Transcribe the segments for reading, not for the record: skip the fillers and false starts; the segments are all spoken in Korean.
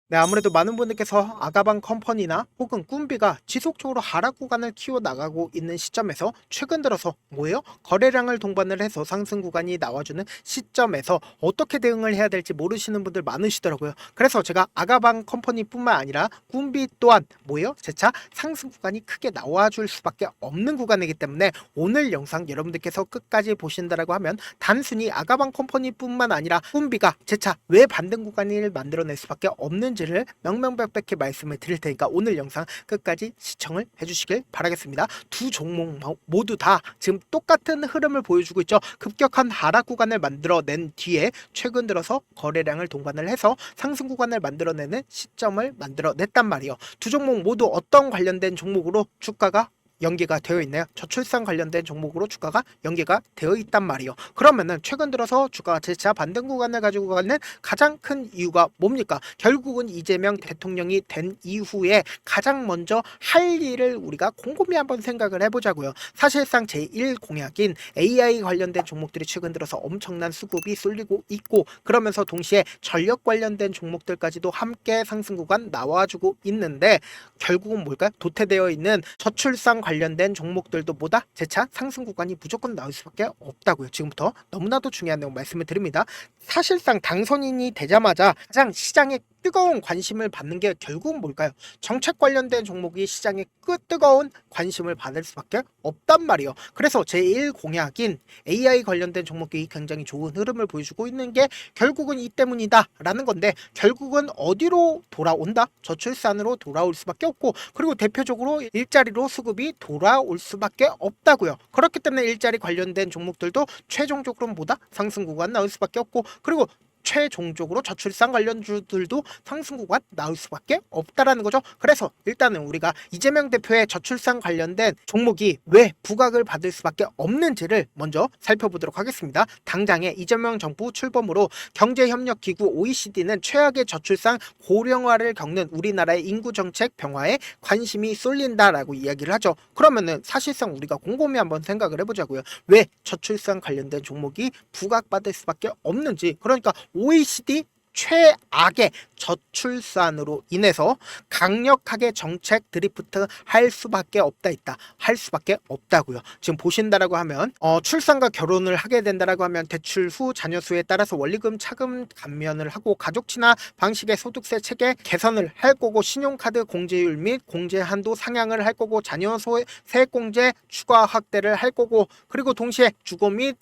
네, 아무래도 많은 분들께서 아가방 컴퍼니나 혹은 꿈비가 지속적으로 하락 구간을 키워나가고 있는 시점에서 최근 들어서 뭐예요? 거래량을 동반을 해서 상승 구간이 나와주는 시점에서 어떻게 대응을 해야 될지 모르시는 분들 많으시더라고요. 그래서 제가 아가방 컴퍼니뿐만 아니라 꿈비 또한 뭐예요? 재차 상승 구간이 크게 나와줄 수밖에 없는 구간이기 때문에 오늘 영상 여러분들께서 끝까지 보신다라고 하면 단순히 아가방 컴퍼니뿐만 아니라 꿈비가 재차 왜 반등 구간을 만들어낼 수밖에 없는 지를 명명백백히 말씀을 드릴 테니까 오늘 영상 끝까지 시청을 해주시길 바라겠습니다. 두 종목 모두 다 지금 똑같은 흐름을 보여주고 있죠. 급격한 하락 구간을 만들어낸 뒤에 최근 들어서 거래량을 동반을 해서 상승 구간을 만들어내는 시점을 만들어냈단 말이에요. 두 종목 모두 어떤 관련된 종목으로 주가가 연계가 되어 있나요? 저출산 관련된 종목으로 주가가 연계가 되어 있단 말이에요. 그러면은 최근 들어서 주가가 재차 반등 구간을 가지고 가는 가장 큰 이유가 뭡니까? 결국은 이재명 대통령이 된 이후에 가장 먼저 할 일을 우리가 곰곰이 한번 생각을 해보자고요. 사실상 제1 공약인 AI 관련된 종목들이 최근 들어서 엄청난 수급이 쏠리고 있고, 그러면서 동시에 전력 관련된 종목들까지도 함께 상승 구간 나와주고 있는데, 결국은 뭘까요? 도태되어 있는 저출산 관련된 종목들도 뭐다? 재차 상승 구간이 무조건 나올 수밖에 없다고요. 지금부터 너무나도 중요한 내용 말씀을 드립니다. 사실상 당선인이 되자마자 가장 시장에 뜨거운 관심을 받는 게 결국은 뭘까요? 정책 관련된 종목이 시장에 뜨거운 관심을 받을 수밖에 없단 말이에요. 그래서 제1 공약인 AI 관련된 종목이 굉장히 좋은 흐름을 보여주고 있는 게 결국은 이 때문이다 라는 건데, 결국은 어디로 돌아온다? 저출산으로 돌아올 수밖에 없고, 그리고 대표적으로 일자리로 수급이 돌아올 수밖에 없다고요. 그렇기 때문에 일자리 관련된 종목들도 최종적으로 뭐다? 상승 구간 나올 수밖에 없고, 그리고 최종적으로 저출산 관련주들도 상승 구간 나올 수밖에 없다라는 거죠. 그래서 일단은 우리가 이재명 대표의 저출산 관련된 종목이 왜 부각을 받을 수밖에 없는지를 먼저 살펴보도록 하겠습니다. 당장에 이재명 정부 출범으로 경제협력기구 OECD는 최악의 저출산 고령화를 겪는 우리나라의 인구정책 병화에 관심이 쏠린다라고 이야기를 하죠. 그러면은 사실상 우리가 곰곰이 한번 생각을 해보자고요. 왜 저출산 관련된 종목이 부각받을 수밖에 없는지. 그러니까 OECD 최악의 저출산으로 인해서 강력하게 정책 드리프트 할 수밖에 할 수밖에 없다고요. 지금 보신다라고 하면 출산과 결혼을 하게 된다라고 하면 대출 후 자녀 수에 따라서 원리금 차금 감면을 하고 가족 친화 방식의 소득세 체계 개선을 할 거고, 신용카드 공제율 및 공제 한도 상향을 할 거고, 자녀 세액공제 추가 확대를 할 거고, 그리고 동시에 주거 및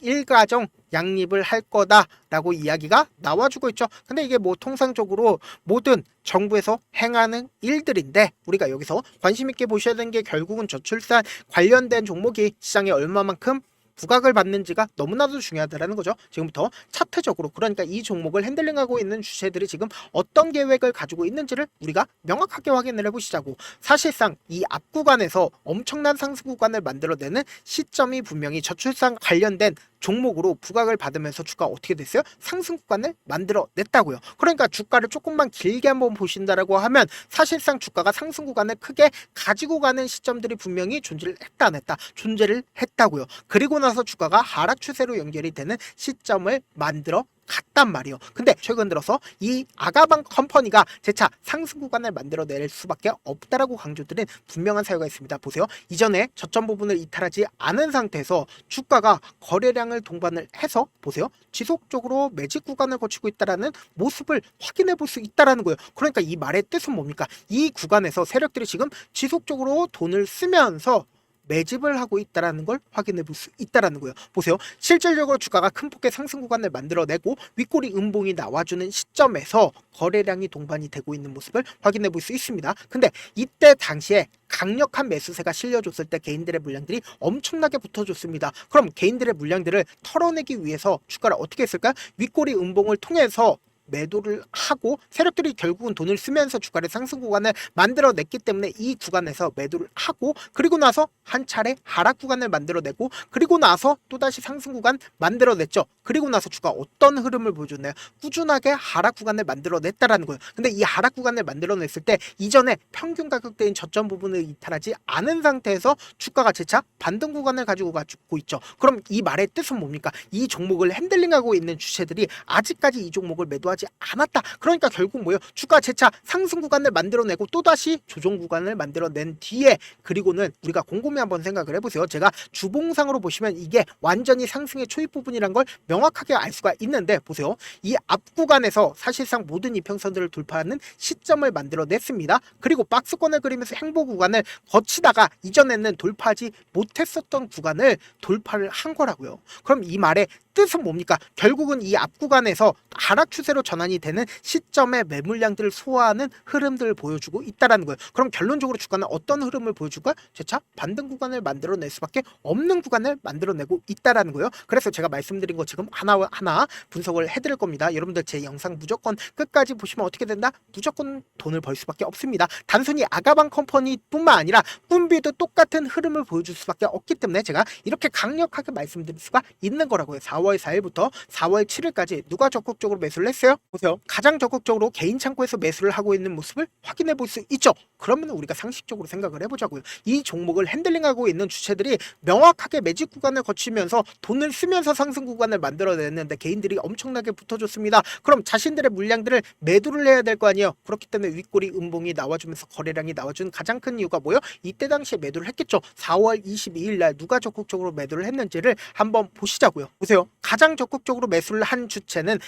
일가정 양립을 할 거다라고 이야기가 나와주고 있죠. 근데 이게 뭐 통상적으로 모든 정부에서 행하는 일들인데, 우리가 여기서 관심 있게 보셔야 되는 게 결국은 저출산 관련된 종목이 시장에 얼마만큼 부각을 받는지가 너무나도 중요하다는 거죠. 지금부터 차트적으로, 그러니까 이 종목을 핸들링하고 있는 주체들이 지금 어떤 계획을 가지고 있는지를 우리가 명확하게 확인을 해보시자고. 사실상 이 앞 구간에서 엄청난 상승 구간을 만들어내는 시점이 분명히 저출산 관련된 종목으로 부각을 받으면서 주가가 어떻게 됐어요? 상승 구간을 만들어냈다고요. 그러니까 주가를 조금만 길게 한번 보신다라고 하면 사실상 주가가 상승 구간을 크게 가지고 가는 시점들이 분명히 존재를 했다 안 했다? 존재를 했다고요. 그리고 나서 주가가 하락 추세로 연결이 되는 시점을 만들어 갔단 말이에요. 근데 최근 들어서 이 아가방 컴퍼니가 재차 상승 구간을 만들어낼 수밖에 없다라고 강조드린 분명한 사유가 있습니다. 보세요. 이전에 저점 부분을 이탈하지 않은 상태에서 주가가 거래량을 동반을 해서 보세요. 지속적으로 매직 구간을 거치고 있다라는 모습을 확인해 볼 수 있다라는 거예요. 그러니까 이 말의 뜻은 뭡니까? 이 구간에서 세력들이 지금 지속적으로 돈을 쓰면서 매집을 하고 있다라는 걸 확인해 볼 수 있다라는 거예요. 보세요. 실질적으로 주가가 큰 폭의 상승 구간을 만들어내고 윗꼬리 음봉이 나와주는 시점에서 거래량이 동반이 되고 있는 모습을 확인해 볼 수 있습니다. 근데 이때 당시에 강력한 매수세가 실려줬을 때 개인들의 물량들이 엄청나게 붙어줬습니다. 그럼 개인들의 물량들을 털어내기 위해서 주가를 어떻게 했을까요? 윗꼬리 음봉을 통해서 매도를 하고, 세력들이 결국은 돈을 쓰면서 주가를 상승 구간을 만들어냈기 때문에 이 구간에서 매도를 하고, 그리고 나서 한 차례 하락 구간을 만들어내고, 그리고 나서 또다시 상승 구간 만들어냈죠. 그리고 나서 주가 어떤 흐름을 보여줬나요? 꾸준하게 하락 구간을 만들어냈다라는 거예요. 근데 이 하락 구간을 만들어냈을 때 이전에 평균 가격대인 저점 부분을 이탈하지 않은 상태에서 주가가 재차 반등 구간을 가지고 있죠. 그럼 이 말의 뜻은 뭡니까? 이 종목을 핸들링하고 있는 주체들이 아직까지 이 종목을 매도하지 나오지 않았다. 그러니까 결국 뭐예요? 주가 재차 상승 구간을 만들어내고 또다시 조정 구간을 만들어낸 뒤에, 그리고는 우리가 곰곰이 한번 생각을 해보세요. 제가 주봉상으로 보시면 이게 완전히 상승의 초입 부분이란 걸 명확하게 알 수가 있는데, 보세요. 이 앞 구간에서 사실상 모든 이평선들을 돌파하는 시점을 만들어냈습니다. 그리고 박스권을 그리면서 행보 구간을 거치다가 이전에는 돌파하지 못했었던 구간을 돌파를 한 거라고요. 그럼 이 말의 뜻은 뭡니까? 결국은 이 앞 구간에서 하락 추세로 전환이 되는 시점에 매물량들을 소화하는 흐름들을 보여주고 있다라는 거예요. 그럼 결론적으로 주가는 어떤 흐름을 보여줄까? 재차 반등 구간을 만들어낼 수밖에 없는 구간을 만들어내고 있다라는 거예요. 그래서 제가 말씀드린 거 지금 하나하나 분석을 해드릴 겁니다. 여러분들 제 영상 무조건 끝까지 보시면 어떻게 된다? 무조건 돈을 벌 수밖에 없습니다. 단순히 아가방 컴퍼니뿐만 아니라 꿈비도 똑같은 흐름을 보여줄 수밖에 없기 때문에 제가 이렇게 강력하게 말씀드릴 수가 있는 거라고요. 4월 4일부터 4월 7일까지 누가 적극적으로 매수를 했어요? 보세요. 가장 적극적으로 개인 창고에서 매수를 하고 있는 모습을 확인해 볼 수 있죠. 그러면 우리가 상식적으로 생각을 해보자고요. 이 종목을 핸들링하고 있는 주체들이 명확하게 매직 구간을 거치면서 돈을 쓰면서 상승 구간을 만들어냈는데 개인들이 엄청나게 붙어줬습니다. 그럼 자신들의 물량들을 매도를 해야 될 거 아니에요. 그렇기 때문에 윗꼬리 음봉이 나와주면서 거래량이 나와준 가장 큰 이유가 뭐예요? 이때 당시에 매도를 했겠죠. 4월 22일 날 누가 적극적으로 매도를 했는지를 한번 보시자고요. 보세요. 가장 적극적으로 매수를 한 주체는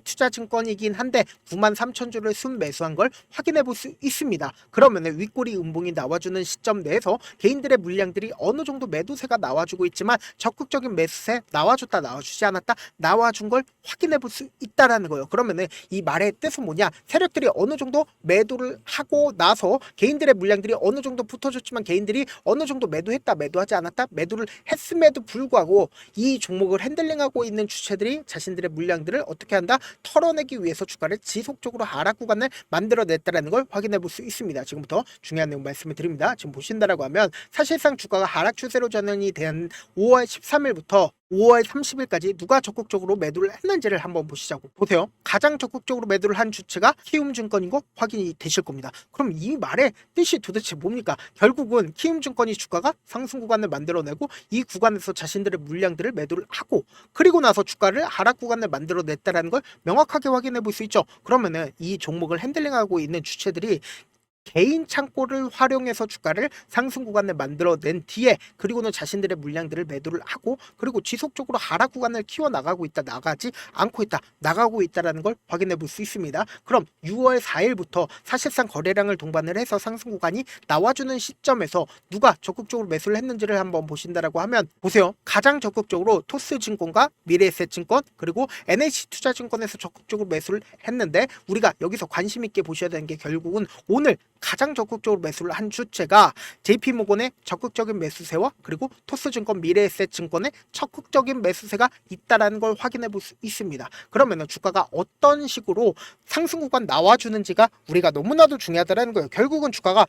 NH투자증권이긴 한데 93,000주를 순매수한 걸 확인해 볼 수 있습니다. 그러면 윗꼬리 음봉이 나와주는 시점 내에서 개인들의 물량들이 어느 정도 매도세가 나와주고 있지만 적극적인 매수세 나와줬다 나와주지 않았다 나와준 걸 확인해 볼 수 있다라는 거예요. 그러면 이 말의 뜻은 뭐냐? 세력들이 어느 정도 매도를 하고 나서 개인들의 물량들이 어느 정도 붙어줬지만 개인들이 어느 정도 매도했다 매도하지 않았다 매도를 했음에도 불구하고 이 종목을 핸들링하고 있는 주체들이 자신들의 물량들을 어떻게 한다? 털어내기 위해서 주가를 지속적으로 하락 구간을 만들어냈다는 걸 확인해 볼 수 있습니다. 지금부터 중요한 내용 말씀을 드립니다. 지금 보신다라고 하면 사실상 주가가 하락 추세로 전환이 된 5월 13일부터 5월 30일까지 누가 적극적으로 매도를 했는지를 한번 보시자고. 보세요. 가장 적극적으로 매도를 한 주체가 키움증권인 거 확인이 되실 겁니다. 그럼 이 말의 뜻이 도대체 뭡니까? 결국은 키움증권이 주가가 상승 구간을 만들어내고 이 구간에서 자신들의 물량들을 매도를 하고 그리고 나서 주가를 하락 구간을 만들어냈다는 걸 명확하게 확인해 볼 수 있죠. 그러면은 이 종목을 핸들링하고 있는 주체들이 개인 창고를 활용해서 주가를 상승 구간을 만들어낸 뒤에 그리고는 자신들의 물량들을 매도를 하고 그리고 지속적으로 하락 구간을 키워나가고 있다 나가지 않고 있다 나가고 있다는 걸 확인해 볼 수 있습니다. 그럼 6월 4일부터 사실상 거래량을 동반을 해서 상승 구간이 나와주는 시점에서 누가 적극적으로 매수를 했는지를 한번 보신다라고 하면 보세요. 가장 적극적으로 토스증권과 미래에셋증권 그리고 NH투자증권에서 적극적으로 매수를 했는데 우리가 여기서 관심 있게 보셔야 되는 게 결국은 오늘 가장 적극적으로 매수를 한 주체가 JP모건의 적극적인 매수세와 그리고 토스증권 미래에셋증권의 적극적인 매수세가 있다는 걸 확인해 볼 수 있습니다. 그러면 주가가 어떤 식으로 상승 구간 나와주는지가 우리가 너무나도 중요하다는 거예요. 결국은 주가가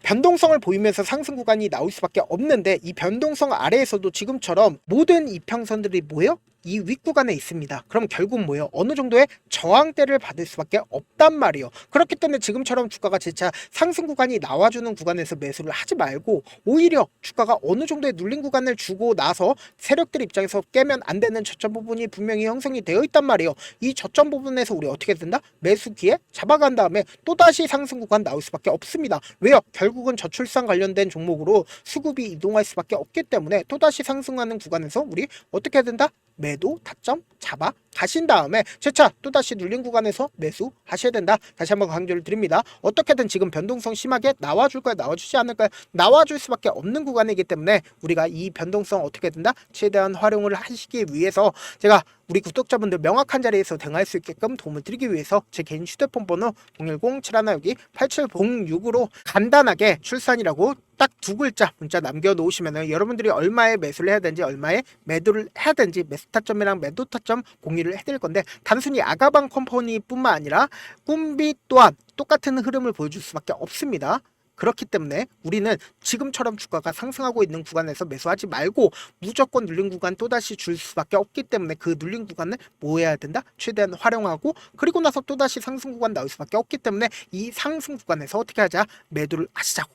변동성을 보이면서 상승 구간이 나올 수밖에 없는데 이 변동성 아래에서도 지금처럼 모든 이평선들이 뭐예요? 이 윗구간에 있습니다. 그럼 결국 뭐예요? 어느 정도의 저항대를 받을 수밖에 없단 말이에요. 그렇기 때문에 지금처럼 주가가 재차 상승 구간이 나와주는 구간에서 매수를 하지 말고 오히려 주가가 어느 정도의 눌린 구간을 주고 나서 세력들 입장에서 깨면 안 되는 저점 부분이 분명히 형성이 되어 있단 말이에요. 이 저점 부분에서 우리 어떻게 된다? 매수 기에 잡아간 다음에 또다시 상승 구간 나올 수밖에 없습니다. 왜요? 결국은 저출산 관련된 종목으로 수급이 이동할 수밖에 없기 때문에 또다시 상승하는 구간에서 우리 어떻게 된다? 매도 타점 잡아 가신 다음에 재차 또다시 눌린 구간에서 매수하셔야 된다. 다시 한번 강조를 드립니다. 어떻게든 지금 변동성 심하게 나와줄까요? 나와주지 않을까요? 나와줄 수밖에 없는 구간이기 때문에 우리가 이 변동성 어떻게 된다? 최대한 활용을 하시기 위해서 제가 우리 구독자분들 명확한 자리에서 대응할 수 있게끔 도움을 드리기 위해서 제 개인 휴대폰 번호 010-716-8706으로 간단하게 출산이라고 딱 두 글자 문자 남겨놓으시면 여러분들이 얼마에 매수를 해야 되는지 얼마에 매도를 해야 되는지 매수 타점이랑 매도 타점 공유를 해드릴 건데 단순히 아가방 컴퍼니뿐만 아니라 꿈비 또한 똑같은 흐름을 보여줄 수밖에 없습니다. 그렇기 때문에 우리는 지금처럼 주가가 상승하고 있는 구간에서 매수하지 말고 무조건 눌린 구간 또다시 줄 수밖에 없기 때문에 그 눌린 구간을 뭐 해야 된다? 최대한 활용하고 그리고 나서 또다시 상승 구간 나올 수밖에 없기 때문에 이 상승 구간에서 어떻게 하자? 매도를 하시자고.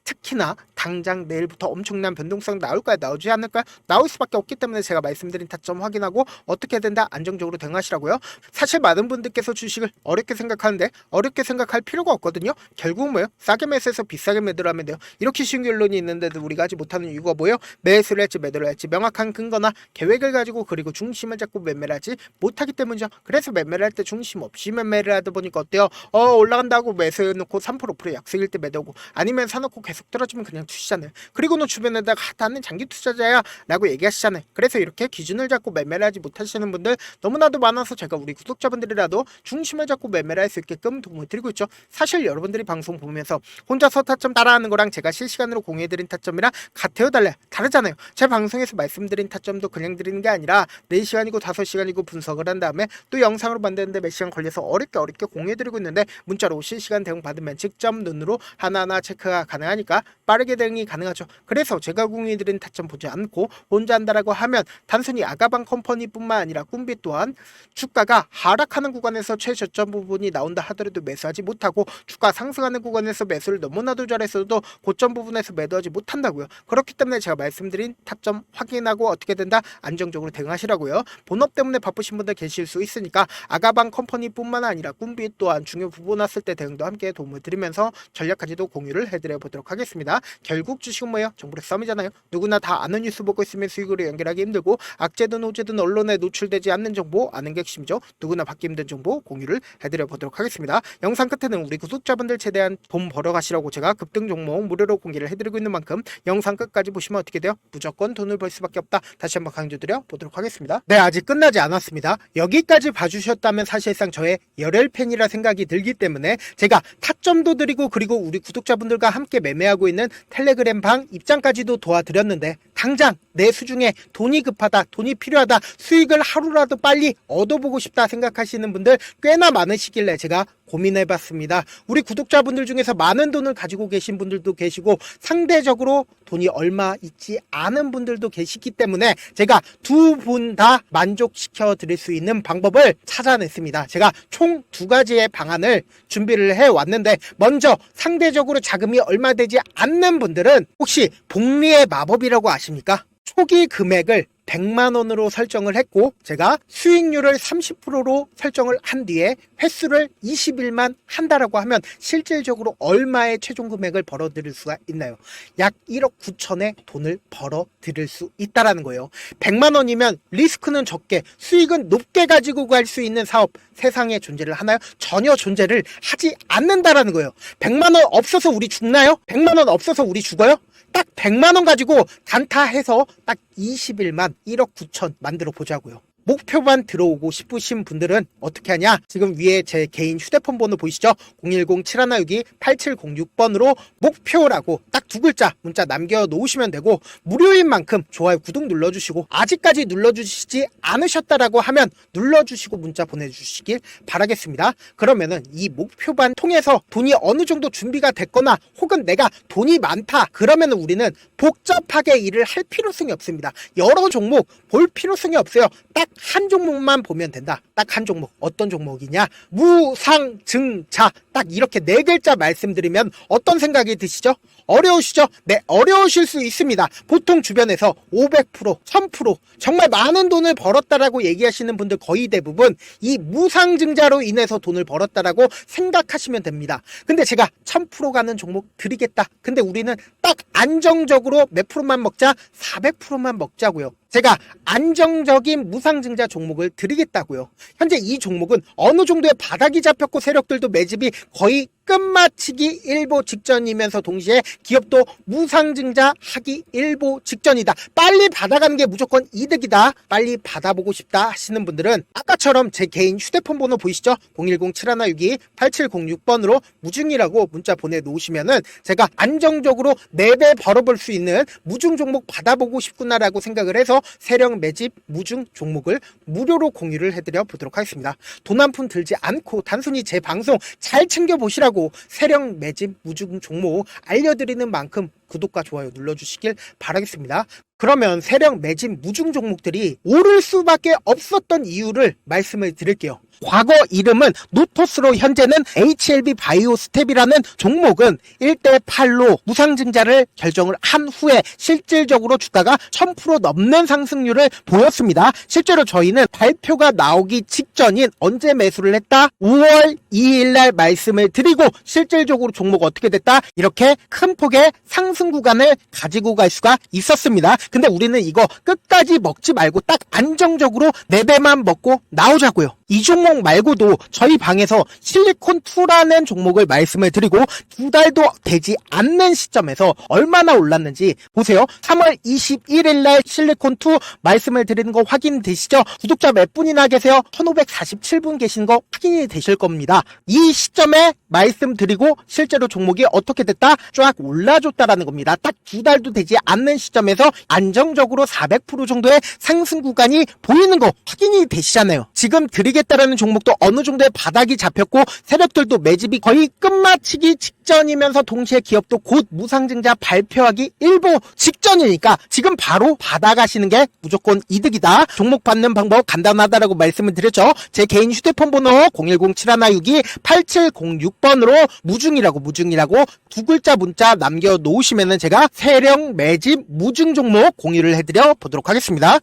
특히나 당장 내일부터 엄청난 변동성 나올까요? 나오지 않을까요? 나올 수밖에 없기 때문에 제가 말씀드린 타점 확인하고 어떻게 된다 안정적으로 대응하시라고요. 사실 많은 분들께서 주식을 어렵게 생각하는데 어렵게 생각할 필요가 없거든요. 결국은 뭐예요? 싸게 매수해서 비싸게 매도를 하면 돼요. 이렇게 쉬운 결론이 있는데도 우리가 하지 못하는 이유가 뭐예요? 매수를 할지 매도를 할지 명확한 근거나 계획을 가지고 그리고 중심을 잡고 매매를 하지 못하기 때문이죠. 그래서 매매를 할 때 중심 없이 매매를 하다 보니까 어때요? 올라간다고 매수해놓고 3% 5% 약속일 때 매도고 아니면 사놓고 계속 떨어지면 그냥 투시잖아요. 그리고는 주변에다가 나는 장기 투자자야 라고 얘기하시잖아요. 그래서 이렇게 기준을 잡고 매매를 하지 못하시는 분들 너무나도 많아서 제가 우리 구독자분들이라도 중심을 잡고 매매를 할 수 있게끔 도움을 드리고 있죠. 사실 여러분들이 방송 보면서 혼자서 타점 따라하는 거랑 제가 실시간으로 공유해드린 타점이랑 같아요 달라요? 다르잖아요. 제 방송에서 말씀드린 타점도 그냥 드리는 게 아니라 4시간이고 5시간이고 분석을 한 다음에 또 영상으로 만드는데 몇 시간 걸려서 어렵게 공유해드리고 있는데 문자로 실시간 대응 받으면 직접 눈으로 하나하나 체크가 가능하니까 빠르게 대응이 가능하죠. 그래서 제가 공유해드린 타점 보지 않고 혼자 한다라고 하면 단순히 아가방 컴퍼니뿐만 아니라 꿈비 또한 주가가 하락하는 구간에서 최저점 부분이 나온다 하더라도 매수하지 못하고 주가 상승하는 구간에서 매수를 너무나도 잘했어도 고점 부분에서 매도하지 못한다고요. 그렇기 때문에 제가 말씀드린 타점 확인하고 어떻게 된다 안정적으로 대응하시라고요. 본업 때문에 바쁘신 분들 계실 수 있으니까 아가방 컴퍼니뿐만 아니라 꿈비 또한 중요 부분 왔을 때 대응도 함께 도움을 드리면서 전략까지도 공유를 해드려 보도록 하겠습니다. 결국 주식은 뭐예요? 정보의 싸움이잖아요. 누구나 다 아는 뉴스 보고 있으면 수익으로 연결하기 힘들고 악재든 호재든 언론에 노출되지 않는 정보 아는 게 핵심이죠. 누구나 받기 힘든 정보 공유를 해드려 보도록 하겠습니다. 영상 끝에는 우리 구독자분들 최대한 돈 벌어 가시라고 제가 급등 종목 무료로 공개를 해드리고 있는 만큼 영상 끝까지 보시면 어떻게 돼요? 무조건 돈을 벌 수밖에 없다. 다시 한번 강조드려 보도록 하겠습니다. 네, 아직 끝나지 않았습니다. 여기까지 봐주셨다면 사실상 저의 열혈팬이라 생각이 들기 때문에 제가 타점도 드리고 그리고 우리 구독자분들과 함께 매매하고 있는 텔레그램 방 입장까지도 도와드렸는데 당장 내 수중에 돈이 급하다, 돈이 필요하다, 수익을 하루라도 빨리 얻어보고 싶다 생각하시는 분들 꽤나 많으시길래 제가 고민해봤습니다. 우리 구독자분들 중에서 많은 돈을 가지고 계신 분들도 계시고 상대적으로 돈이 얼마 있지 않은 분들도 계시기 때문에 제가 두 분 다 만족시켜 드릴 수 있는 방법을 찾아냈습니다. 제가 총 2가지의 방안을 준비를 해왔는데 먼저 상대적으로 자금이 얼마 되지 않는 분들은 혹시 복리의 마법이라고 아십니까? 초기 금액을 100만원으로 설정을 했고 제가 수익률을 30%로 설정을 한 뒤에 횟수를 20일만 한다라고 하면 실질적으로 얼마의 최종 금액을 벌어 드릴 수가 있나요? 약 1억 9천의 돈을 벌어 드릴 수 있다라는 거예요. 100만원이면 리스크는 적게 수익은 높게 가지고 갈 수 있는 사업 세상에 존재를 하나요? 전혀 존재를 하지 않는다라는 거예요. 100만원 없어서 우리 죽나요? 100만원 없어서 우리 죽어요? 딱 100만원 가지고 단타해서 딱 20일만 1억 9천 만들어 보자고요. 목표만 들어오고 싶으신 분들은 어떻게 하냐? 지금 위에 제 개인 휴대폰 번호 보이시죠? 010-7162-8706번으로 목표라고 딱 2글자 문자 남겨놓으시면 되고 무료인 만큼 좋아요 구독 눌러주시고 아직까지 눌러주시지 않으셨다라고 하면 눌러주시고 문자 보내주시길 바라겠습니다. 그러면은 이 목표반 통해서 돈이 어느 정도 준비가 됐거나 혹은 내가 돈이 많다 그러면 우리는 복잡하게 일을 할 필요성이 없습니다. 여러 종목 볼 필요성이 없어요. 딱 한 종목만 보면 된다. 딱 한 종목. 어떤 종목이냐? 무상증자. 딱 이렇게 4글자 말씀드리면 어떤 생각이 드시죠? 어려우시죠? 네, 어려우실 수 있습니다. 보통 주변에서 500%, 1000% 정말 많은 돈을 벌었다라고 얘기하시는 분들 거의 대부분 이 무상증자로 인해서 돈을 벌었다라고 생각하시면 됩니다. 근데 제가 1000% 가는 종목 드리겠다. 근데 우리는 딱 안정적으로 몇 프로만 먹자? 400%만 먹자고요. 제가 안정적인 무상증자 종목을 드리겠다고요. 현재 이 종목은 어느 정도의 바닥이 잡혔고 세력들도 매집이 거의 끝마치기 일보 직전이면서 동시에 기업도 무상증자 하기 일보 직전이다. 빨리 받아가는 게 무조건 이득이다. 빨리 받아보고 싶다 하시는 분들은 아까처럼 제 개인 휴대폰 번호 보이시죠? 010-7162-8706번으로 무중이라고 문자 보내놓으시면은 제가 안정적으로 4배 벌어볼 수 있는 무중 종목 받아보고 싶구나라고 생각을 해서 세력 매집 무중 종목을 무료로 공유를 해드려 보도록 하겠습니다. 돈 한 푼 들지 않고 단순히 제 방송 잘 챙겨보시라고 세력 매집 무중 종목 알려드리는 만큼 구독과 좋아요 눌러주시길 바라겠습니다. 그러면 세력 매집 무중 종목들이 오를 수밖에 없었던 이유를 말씀을 드릴게요. 과거 이름은 노토스로 현재는 HLB 바이오스텝이라는 종목은 1대8로 무상증자를 결정을 한 후에 실질적으로 주가가 1000% 넘는 상승률을 보였습니다. 실제로 저희는 발표가 나오기 직전인 언제 매수를 했다? 5월 2일 날 말씀을 드리고 실질적으로 종목 어떻게 됐다? 이렇게 큰 폭의 상승 구간을 가지고 갈 수가 있었습니다. 근데 우리는 이거 끝까지 먹지 말고 딱 안정적으로 4배만 먹고 나오자고요. 이 종목 말고도 저희 방에서 실리콘2라는 종목을 말씀을 드리고 2달도 되지 않는 시점에서 얼마나 올랐는지 보세요. 3월 21일 날 실리콘2 말씀을 드리는 거 확인되시죠? 구독자 몇 분이나 계세요? 1547분 계신 거 확인이 되실 겁니다. 이 시점에 말씀드리고 실제로 종목이 어떻게 됐다? 쫙 올라줬다라는 겁니다. 딱 2달도 되지 않는 시점에서 안정적으로 400% 정도의 상승 구간이 보이는 거 확인이 되시잖아요. 지금 드리겠다라는 종목도 어느 정도의 바닥이 잡혔고 세력들도 매집이 거의 끝마치기 직전이면서 동시에 기업도 곧 무상증자 발표하기 일보 직전이니까 지금 바로 받아가시는 게 무조건 이득이다. 종목 받는 방법 간단하다라고 말씀을 드렸죠. 제 개인 휴대폰 번호 010-7162-8706번으로 무중이라고 두 글자 문자 남겨놓으시면은 제가 세력 매집 무중 종목 공유를 해드려 보도록 하겠습니다.